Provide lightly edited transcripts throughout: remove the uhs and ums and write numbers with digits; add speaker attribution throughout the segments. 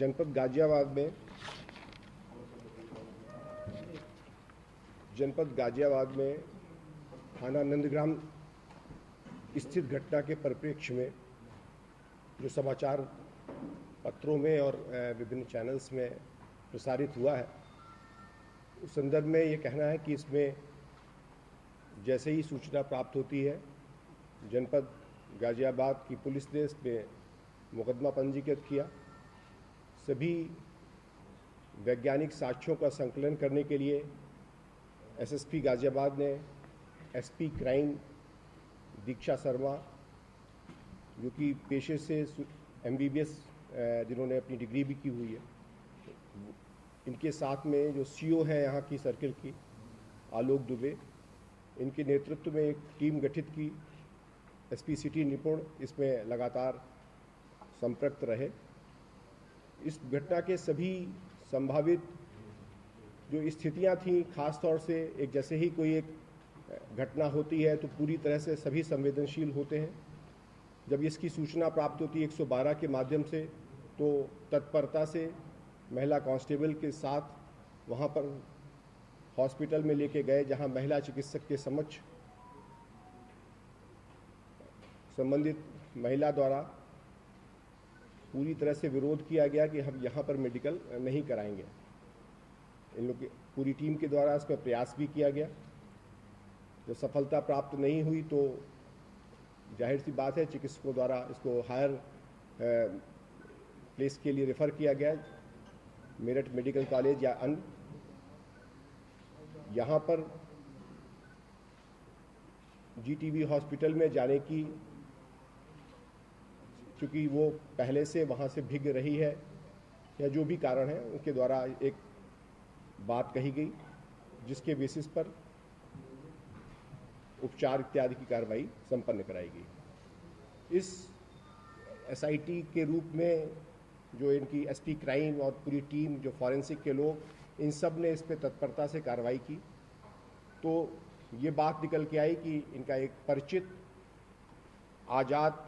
Speaker 1: जनपद गाजियाबाद में थाना नंदग्राम स्थित घटना के परिप्रेक्ष्य में जो समाचार पत्रों में और विभिन्न चैनल्स में प्रसारित हुआ है, उस संदर्भ में ये कहना है कि इसमें जैसे ही सूचना प्राप्त होती है, जनपद गाजियाबाद की पुलिस ने इस पर मुकदमा पंजीकृत किया। सभी वैज्ञानिक साक्ष्यों का संकलन करने के लिए एसएसपी गाजियाबाद ने एसपी क्राइम दीक्षा शर्मा, जो कि पेशे से एमबीबीएस जिन्होंने अपनी डिग्री भी की हुई है, इनके साथ में जो सीओ है यहाँ की सर्किल की आलोक दुबे, इनके नेतृत्व में एक टीम गठित की। एसपी सिटी निपुण इसमें लगातार संपर्क रहे। इस घटना के सभी संभावित जो स्थितियां थीं, खास तौर से एक जैसे ही कोई एक घटना होती है तो पूरी तरह से सभी संवेदनशील होते हैं। जब इसकी सूचना प्राप्त होती है 112 के माध्यम से, तो तत्परता से महिला कांस्टेबल के साथ वहां पर हॉस्पिटल में लेके गए, जहां महिला चिकित्सक के समक्ष संबंधित महिला द्वारा पूरी तरह से विरोध किया गया कि हम यहाँ पर मेडिकल नहीं कराएंगे। इन लोग की पूरी टीम के द्वारा इसमें प्रयास भी किया गया। जब सफलता प्राप्त नहीं हुई तो जाहिर सी बात है चिकित्सकों द्वारा इसको हायर प्लेस के लिए रेफर किया गया, मेरठ मेडिकल कॉलेज या अन्य। यहाँ पर जीटीबी हॉस्पिटल में जाने की, चूँकि वो पहले से वहाँ से भीग रही है या जो भी कारण है, उनके द्वारा एक बात कही गई जिसके बेसिस पर उपचार इत्यादि की कार्रवाई संपन्न कराई गई। इस एसआईटी के रूप में जो इनकी एसपी क्राइम और पूरी टीम, जो फॉरेंसिक के लोग, इन सब ने इस पर तत्परता से कार्रवाई की। तो ये बात निकल के आई कि इनका एक परिचित आज़ाद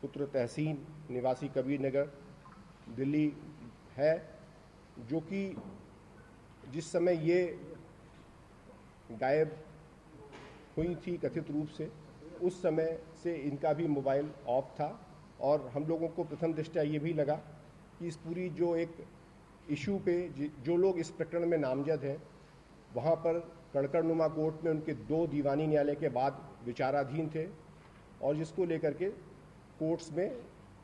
Speaker 1: पुत्र तहसीन निवासी कबीर नगर दिल्ली है, जो कि जिस समय ये गायब हुई थी कथित रूप से, उस समय से इनका भी मोबाइल ऑफ था। और हम लोगों को प्रथम दृष्टया ये भी लगा कि इस पूरी जो एक इशू पे जो लोग इस प्रकरण में नामजद हैं, वहाँ पर कड़कड़नुमा कोर्ट में उनके 2 दीवानी न्यायालय के बाद विचाराधीन थे, और जिसको लेकर के कोर्ट्स में,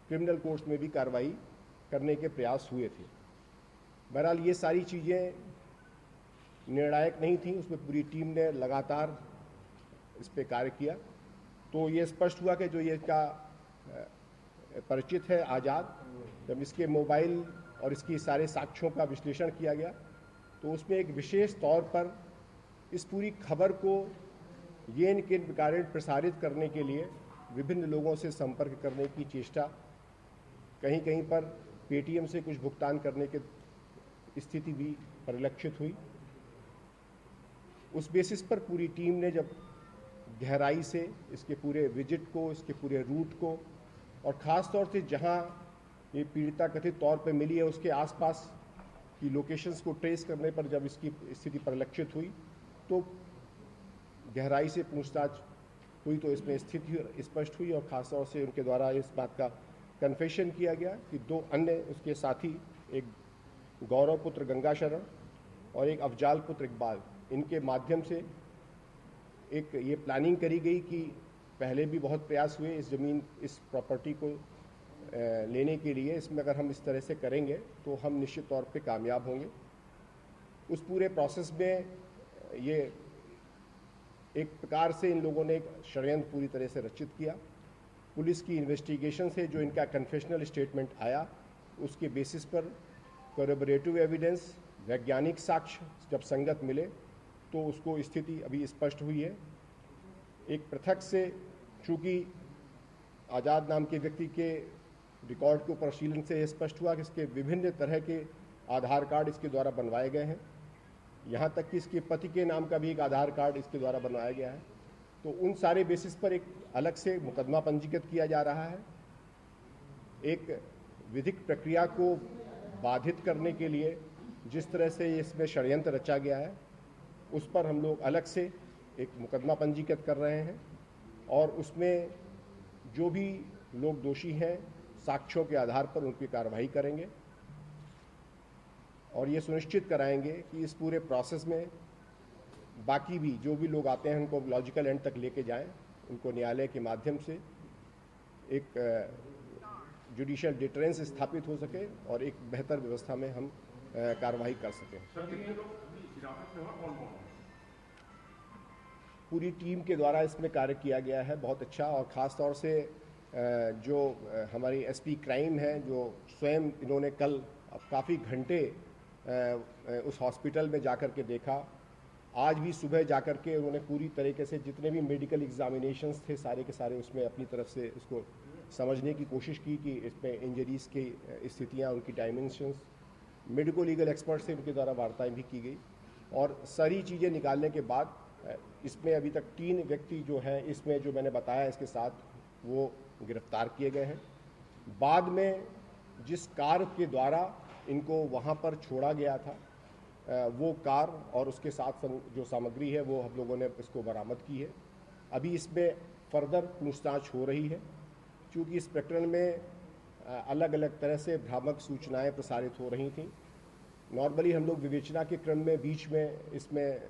Speaker 1: क्रिमिनल कोर्ट्स में भी कार्रवाई करने के प्रयास हुए थे। बहरहाल ये सारी चीज़ें निर्णायक नहीं थी, उसमें पूरी टीम ने लगातार इस पे कार्य किया। तो ये स्पष्ट हुआ कि जो ये इसका परिचित है आज़ाद, जब इसके मोबाइल और इसकी सारे साक्ष्यों का विश्लेषण किया गया, तो उसमें एक विशेष तौर पर इस पूरी खबर को ये के कारण प्रसारित करने के लिए विभिन्न लोगों से संपर्क करने की चेष्टा, कहीं कहीं पर पेटीएम से कुछ भुगतान करने की स्थिति भी परिलक्षित हुई। उस बेसिस पर पूरी टीम ने जब गहराई से इसके पूरे विजिट को, इसके पूरे रूट को, और ख़ास तौर से जहां ये पीड़िता कथित तौर पे मिली है उसके आसपास की लोकेशंस को ट्रेस करने पर जब इसकी स्थिति परिलक्षित हुई, तो गहराई से पूछताछ हुई तो इसमें स्थिति स्पष्ट हुई। और ख़ास तौर से उनके द्वारा इस बात का कन्फेशन किया गया कि 2 अन्य उसके साथी, एक गौरव पुत्र गंगा शरण और एक अफजाल पुत्र इकबाल, इनके माध्यम से एक ये प्लानिंग करी गई कि पहले भी बहुत प्रयास हुए इस ज़मीन, इस प्रॉपर्टी को लेने के लिए, इसमें अगर हम इस तरह से करेंगे तो हम निश्चित तौर पे कामयाब होंगे। उस पूरे प्रोसेस में ये एक प्रकार से इन लोगों ने एक षड्यंत्र पूरी तरह से रचित किया। पुलिस की इन्वेस्टिगेशन से जो इनका कन्फेशनल स्टेटमेंट आया, उसके बेसिस पर कोरबोरेटिव एविडेंस, वैज्ञानिक साक्ष्य जब संगत मिले तो उसको स्थिति अभी स्पष्ट हुई है। एक पृथक से, चूँकि आज़ाद नाम के व्यक्ति के रिकॉर्ड के ऊपर शीलन से स्पष्ट हुआ कि इसके विभिन्न तरह के आधार कार्ड इसके द्वारा बनवाए गए हैं, यहाँ तक कि इसके पति के नाम का भी एक आधार कार्ड इसके द्वारा बनवाया गया है। तो उन सारे बेसिस पर एक अलग से मुकदमा पंजीकृत किया जा रहा है। एक विधिक प्रक्रिया को बाधित करने के लिए जिस तरह से इसमें षड्यंत्र रचा गया है, उस पर हम लोग अलग से एक मुकदमा पंजीकृत कर रहे हैं और उसमें जो भी लोग दोषी हैं साक्ष्यों के आधार पर उनकी कार्रवाई करेंगे और ये सुनिश्चित कराएंगे कि इस पूरे प्रोसेस में बाकी भी जो भी लोग आते हैं उनको लॉजिकल एंड तक लेके जाएं, उनको न्यायालय के माध्यम से एक जुडिशियल डिटरेंस स्थापित हो सके और एक बेहतर व्यवस्था में हम कार्रवाई कर सकें। पूरी टीम के द्वारा इसमें कार्य किया गया है बहुत अच्छा, और ख़ास तौर से जो हमारी एसपी क्राइम है, जो स्वयं इन्होंने कल काफ़ी घंटे उस हॉस्पिटल में जाकर के देखा, आज भी सुबह जाकर के उन्होंने पूरी तरीके से जितने भी मेडिकल एग्जामिनेशंस थे सारे के सारे उसमें अपनी तरफ से इसको समझने की कोशिश की कि इसमें इंजरीज़ की स्थितियाँ, उनकी डायमेंशंस, मेडिको लीगल एक्सपर्ट से उनके द्वारा वार्ताएं भी की गई और सारी चीज़ें निकालने के बाद इसमें अभी तक 3 व्यक्ति जो हैं इसमें जो मैंने बताया इसके साथ वो गिरफ्तार किए गए हैं। बाद में जिस कार के द्वारा इनको वहाँ पर छोड़ा गया था वो कार और उसके साथ जो सामग्री है वो हम लोगों ने इसको बरामद की है। अभी इसमें फर्दर पूछताछ हो रही है, क्योंकि इस प्रकरण में अलग अलग तरह से भ्रामक सूचनाएं प्रसारित हो रही थीं। नॉर्मली हम लोग विवेचना के क्रम में बीच में इसमें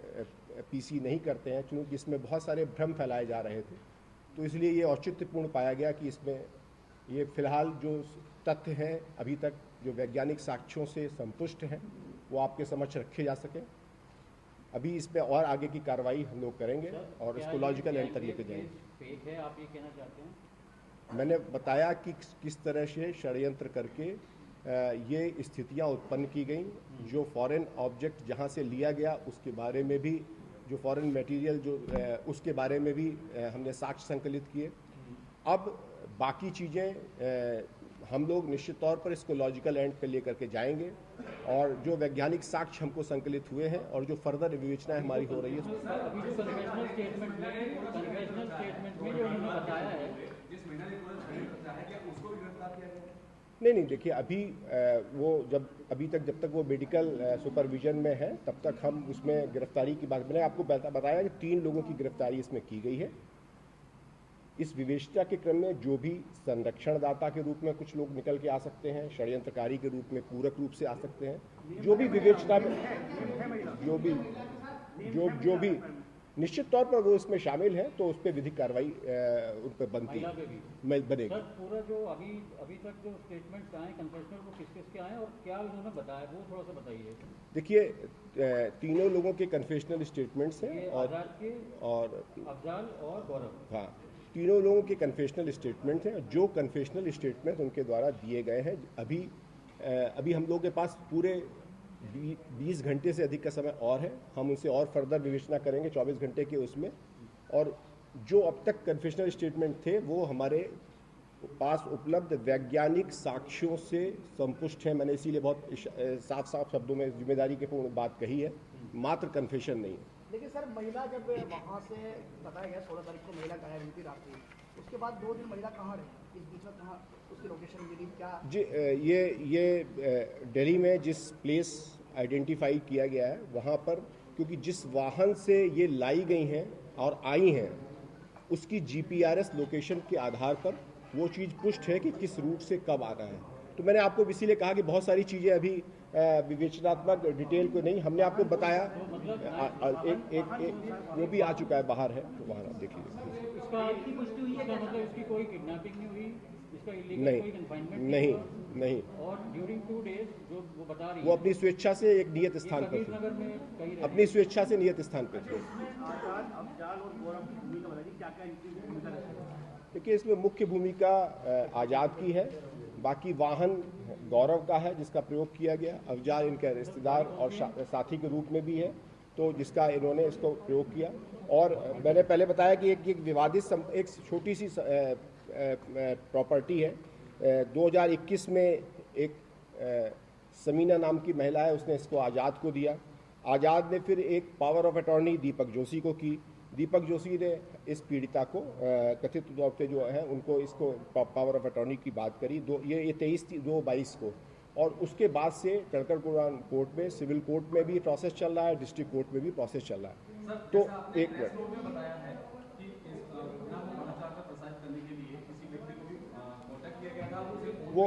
Speaker 1: पीसी नहीं करते हैं, क्योंकि इसमें बहुत सारे भ्रम फैलाए जा रहे थे, तो इसलिए ये औचित्यपूर्ण पाया गया कि इसमें ये फिलहाल जो तथ्य हैं अभी तक जो वैज्ञानिक साक्ष्यों से संतुष्ट हैं वो आपके समक्ष रखे जा सके। अभी इस पे और आगे की कार्रवाई हम लोग करेंगे और इसको लॉजिकल एंड तक लेके जाएंगे।
Speaker 2: फेक है, आप ये कहना चाहते हैं?
Speaker 1: मैंने बताया कि किस तरह से षड्यंत्र करके ये स्थितियां उत्पन्न की गई, जो फॉरेन ऑब्जेक्ट जहां से लिया गया उसके बारे में भी, जो फॉरेन मटेरियल जो उसके बारे में भी हमने साक्ष्य संकलित किए। अब बाकी चीज़ें हम लोग निश्चित तौर पर इसको लॉजिकल एंड पे लेकर के जाएंगे और जो वैज्ञानिक साक्ष्य हमको संकलित हुए हैं और जो फर्दर विवेचना हमारी हो रही है
Speaker 2: अभी जो कन्वेंशनल स्टेटमेंट में जो उन्होंने बताया है,
Speaker 1: नहीं देखिए, अभी वो अभी तक वो मेडिकल सुपरविजन में है तब तक हम उसमें गिरफ्तारी की बात, मैंने आपको बताया कि 3 लोगों की गिरफ्तारी इसमें की गई है। इस विवेचना के क्रम में जो भी संरक्षणदाता के रूप में कुछ लोग निकल के आ सकते हैं, षड्यंत्रकारी के रूप में पूरक रूप से आ सकते हैं, जो भी विवेचना में जो भी निश्चित तौर पर वो इसमें शामिल है तो उस पर विधिक कार्रवाई उन पर बनेगी।
Speaker 2: सर, पूरा जो अभी तक जो स्टेटमेंट्स आए कन्फेशनल, वो किस-किस के आए और क्या उन्होंने बताया वो थोड़ा सा बताइए।
Speaker 1: देखिए, 3 लोगों के कन्फेशनल स्टेटमेंट्स हैं और
Speaker 2: अफजाल और गौरव,
Speaker 1: हाँ, 3 लोगों के कन्फेशनल स्टेटमेंट हैं। जो कन्फेशनल स्टेटमेंट उनके द्वारा दिए गए हैं, अभी हम लोगों के पास पूरे 20 घंटे से अधिक का समय और है, हम उनसे और फर्दर विवेचना करेंगे 24 घंटे के उसमें, और जो अब तक कन्फेशनल स्टेटमेंट थे वो हमारे पास उपलब्ध वैज्ञानिक साक्ष्यों से संतुष्ट हैं। मैंने इसीलिए बहुत साफ शब्दों में जिम्मेदारी के पूर्ण बात कही है, मात्र कन्फेशन नहीं है।
Speaker 3: देखिए सर, महिला जब वहाँ से बताया गया 16 तारीख को महिला गायब हुई थी रात में, उसके बाद 2 दिन महिला कहाँ रही, इस बीच में कहाँ उसकी लोकेशन मिली क्या?
Speaker 1: जी, ये दिल्ली में जिस प्लेस आइडेंटिफाई किया गया है वहाँ पर, क्योंकि जिस वाहन से ये लाई गई हैं और आई हैं उसकी GPRS लोकेशन के आधार पर वो चीज़ पुष्ट है कि किस रूट से कब आना है। तो मैंने आपको इसीलिए कहा कि बहुत सारी चीज़ें अभी विवेचनात्मक डिटेल को नहीं, हमने आपको बताया एक वो भी आ चुका है बाहर है, तो वहाँ आप देख लीजिए।
Speaker 2: इसका आपकी पुष्टि हुई है, मतलब इसकी कोई किडनैपिंग नहीं हुई, इसका इलीगल कोई कन्फाइनमेंट
Speaker 1: नहीं।
Speaker 2: और ड्यूरिंग 2 डेज जो वो बता रही है,
Speaker 1: वो अपनी स्वेच्छा से एक नियत स्थान पर थे, अपनी स्वेच्छा से नियत स्थान पर थे। देखिए, इसमें मुख्य भूमिका आज़ाद की है, बाकी वाहन गौरव का है जिसका प्रयोग किया गया। अफजाल इनके रिश्तेदार और साथी के रूप में भी है, तो जिसका इन्होंने इसको प्रयोग किया। और मैंने पहले बताया कि एक विवादित एक छोटी सी प्रॉपर्टी है, 2021 में एक समीना नाम की महिला है, उसने इसको आज़ाद को दिया। आज़ाद ने फिर एक power of attorney Deepak Joshi को की, दीपक जोशी ने इस पीड़िता को कथित तौर पे जो है उनको इसको पावर ऑफ अटॉर्नी की बात करी ये 23/2/22 को, और उसके बाद से कड़कड़पुरा कोर्ट में, सिविल कोर्ट में भी प्रोसेस चल रहा है, डिस्ट्रिक्ट कोर्ट में भी प्रोसेस चल रहा है। तो एक मिनट, वो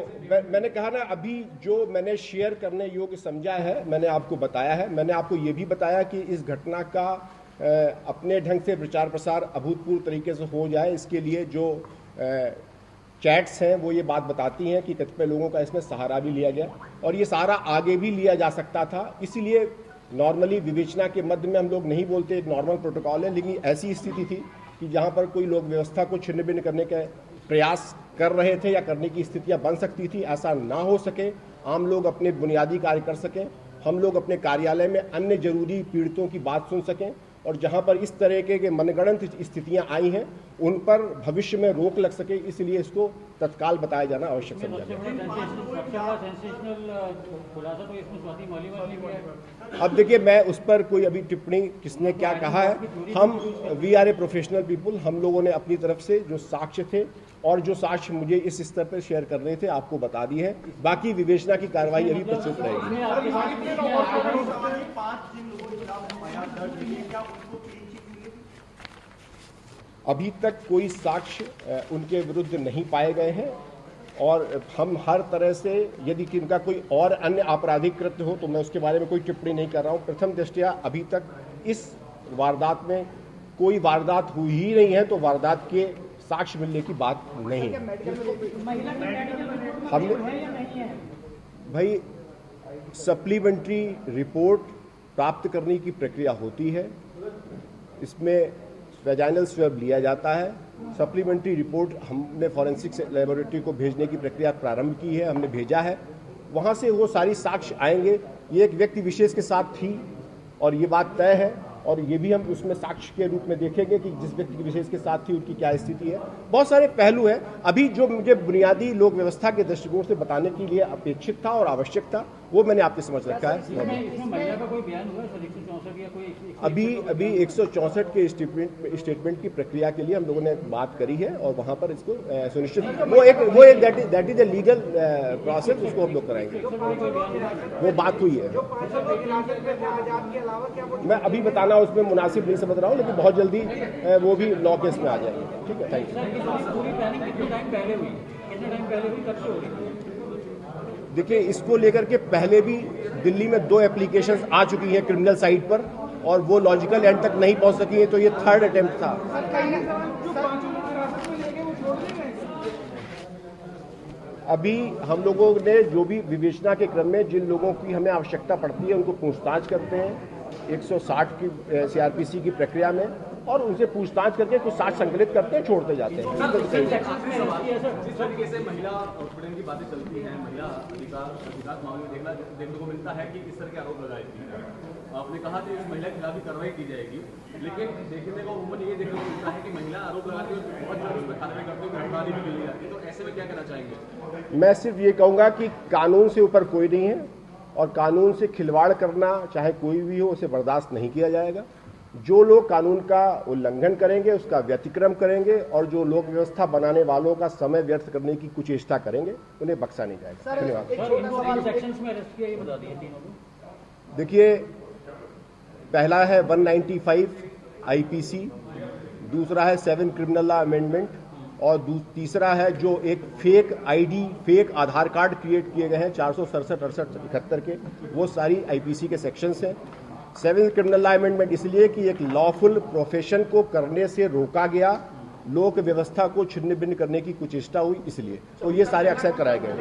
Speaker 1: मैंने कहा ना, अभी जो मैंने शेयर करने योग्य समझा है मैंने आपको बताया है। मैंने आपको ये भी बताया कि इस घटना का अपने ढंग से प्रचार प्रसार अभूतपूर्व तरीके से हो जाए, इसके लिए जो चैट्स हैं वो ये बात बताती हैं कि कतिपय लोगों का इसमें सहारा भी लिया गया और ये सहारा आगे भी लिया जा सकता था। इसीलिए नॉर्मली विवेचना के मध्य में हम लोग नहीं बोलते, एक नॉर्मल प्रोटोकॉल है, लेकिन ऐसी स्थिति थी कि जहाँ पर कोई लोग व्यवस्था को छिन्न भिन्न करने के प्रयास कर रहे थे या करने की स्थितियां बन सकती थी। ऐसा ना हो सके, आम लोग अपने बुनियादी कार्य कर सकें, हम लोग अपने कार्यालय में अन्य जरूरी पीड़ितों की बात सुन सकें, और जहां पर इस तरह के मनगढ़ंत स्थितियां आई हैं उन पर भविष्य में रोक लग सके, इसलिए इसको तत्काल बताया जाना आवश्यक समझा गया। अब देखिए, मैं उस पर कोई अभी टिप्पणी किसने क्या कहा है, हम we are a professional people, हम लोगों ने अपनी तरफ से जो साक्ष्य थे और जो साक्ष्य मुझे इस स्तर पर शेयर करने थे आपको बता दिए हैं। बाकी विवेचना की कार्रवाई अभी प्रस्तुत रहेगी। अभी तक कोई साक्ष्य उनके विरुद्ध नहीं पाए गए हैं और हम हर तरह से, यदि इनका कोई और अन्य आपराधिक कृत्य हो तो मैं उसके बारे में कोई टिप्पणी नहीं कर रहा हूं। प्रथम दृष्टया अभी तक इस वारदात में कोई वारदात हुई ही नहीं है, तो वारदात के साक्ष्य मिलने की बात नहीं है। हमने भाई सप्लीमेंट्री रिपोर्ट प्राप्त करने की प्रक्रिया होती है, इसमें वेजाइनल स्वैब लिया जाता है। सप्लीमेंट्री रिपोर्ट हमने फॉरेंसिक लैबोरेटरी को भेजने की प्रक्रिया प्रारंभ की है, हमने भेजा है, वहाँ से वो सारी साक्ष्य आएंगे। ये एक व्यक्ति विशेष के साथ थी और ये बात तय है, और ये भी हम उसमें साक्ष्य के रूप में देखेंगे कि जिस व्यक्ति विशेष के साथ थी उनकी क्या स्थिति है। बहुत सारे पहलू हैं। अभी जो मुझे बुनियादी लोक व्यवस्था के दृष्टिकोण से बताने के लिए अपेक्षित था और आवश्यक था वो मैंने आपके समझ रखा है।
Speaker 2: इसमें महिला का कोई बयान हुआ सर 164 या कोई? अभी
Speaker 1: 164 के स्टेटमेंट की प्रक्रिया के लिए हम लोगों ने बात करी है और वहां पर इसको सुनिश्चित वो एक that is a legal process, उसको हम लोग कराएंगे। वो बात हुई है, मैं अभी बताना उसमें मुनासिब नहीं समझ रहा हूँ, लेकिन बहुत जल्दी वो भी लॉ केस में आ जाएंगे। ठीक है, थैंक यू। देखिए, इसको लेकर के पहले भी दिल्ली में 2 एप्लीकेशंस आ चुकी हैं क्रिमिनल साइड पर और वो लॉजिकल एंड तक नहीं पहुंच सकी है, तो ये 3rd अटेम्प्ट था। अभी हम लोगों ने जो भी विवेचना के क्रम में जिन लोगों की हमें आवश्यकता पड़ती है उनको पूछताछ करते हैं 160 की सीआरपीसी की प्रक्रिया में, और उनसे पूछताछ करके कुछ साक्ष्य संकलित करते हैं, छोड़ते जाते हैं।
Speaker 4: जिस तरीके से महिला उत्पीड़न की बातें चलती हैं, महिला अधिकार मामले में देखने को मिलता है कि इस तरह के आरोप लगाए थे। आपने कहा कि इस महिला के खिलाफ भी कार्रवाई की जाएगी, लेकिन देखने को उम्मीद ये देखने को मिलता है कि महिला आरोप लगाती है बहुत जल्द उसमें कार्रवाई करते हुए गिरफ्तारी भी मिल जाती है, तो ऐसे में क्या कहना चाहेंगे?
Speaker 1: मैं सिर्फ ये कहूँगा कि कानून से ऊपर कोई नहीं है और कानून से खिलवाड़ करना चाहे कोई भी हो उसे बर्दाश्त नहीं किया जाएगा। जो लोग कानून का उल्लंघन करेंगे, उसका व्यतिक्रम करेंगे और जो लोक व्यवस्था बनाने वालों का समय व्यर्थ करने की कुचेष्टा करेंगे, उन्हें बख्शा नहीं जाएगा। धन्यवाद। देखिए, पहला है 195 आईपीसी, दूसरा है 7 क्रिमिनल लॉ अमेंडमेंट और तीसरा है जो एक फेक आईडी, फेक आधार कार्ड क्रिएट किए गए हैं 467, 68, 71 के, वो सारी आईपीसी के सेक्शंस हैं। 7 क्रिमिनल लॉ अमेंडमेंट इसलिए कि एक लॉफुल प्रोफेशन को करने से रोका गया, लोक व्यवस्था को छिन्न भिन्न करने की कुचेष्टा हुई, इसलिए तो ये सारे अक्सर कराए गए।